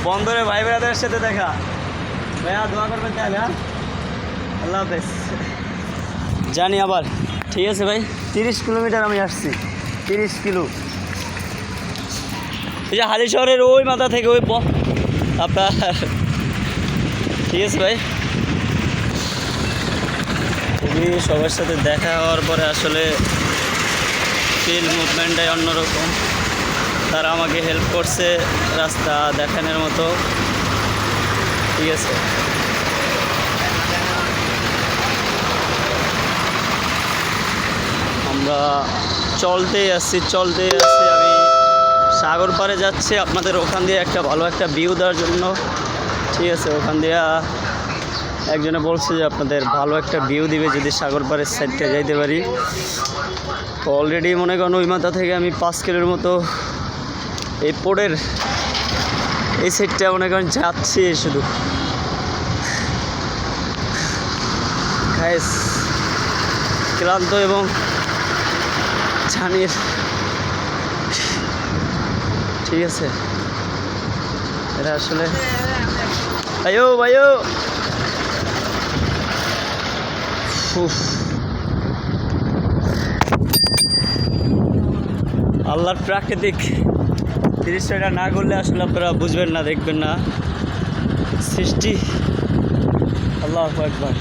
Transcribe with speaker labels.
Speaker 1: বন্দরে ভাই ব্রাদারের সাথে দেখা। ভাইয়া দোয়া করবেন তাহলে। হ্যাঁ, আল্লাহ হাফেজ। জানি আবার। ঠিক আছে ভাই, 30 কিলোমিটার আমি আসছি, 30 কিলো। এই যে হালি শহরের ওই মাথা থেকে ওই আপনার। ঠিক আছে ভাই, খুবই সবার সাথে দেখা হওয়ার পরে আসলে ফিল মুভমেন্টটাই অন্যরকম। তারা আমাকে হেল্প করছে রাস্তা দেখানোর মতো। ঠিক আছে, আমরা চলতেই আসছি। আমি সাগর পাড়ে যাচ্ছি আপনাদের ওখান দিয়ে একটা ভালো একটা ভিউ দেওয়ার জন্য। ঠিক আছে, ওখান দিয়ে একজনে বলছে যে আপনাদের ভালো একটা ভিউ দিবে যদি সাগর পাড়ের সাইডটা যাইতে পারি। তো অলরেডি মনে করেন ওই মাথা থেকে আমি 5 কিলোর মতো এই পোর্টের এই সাইডটা মনে করেন যাচ্ছি শুধু। গাইস ক্লান্ত এবং জানির। ঠিক আছে, এটা আসলে ভাইও আল্লাহর প্রাকৃতিক দৃশ্যটা না করলে আসলে আপনারা বুঝবেন না, দেখবেন না। সৃষ্টি আল্লাহু আকবার।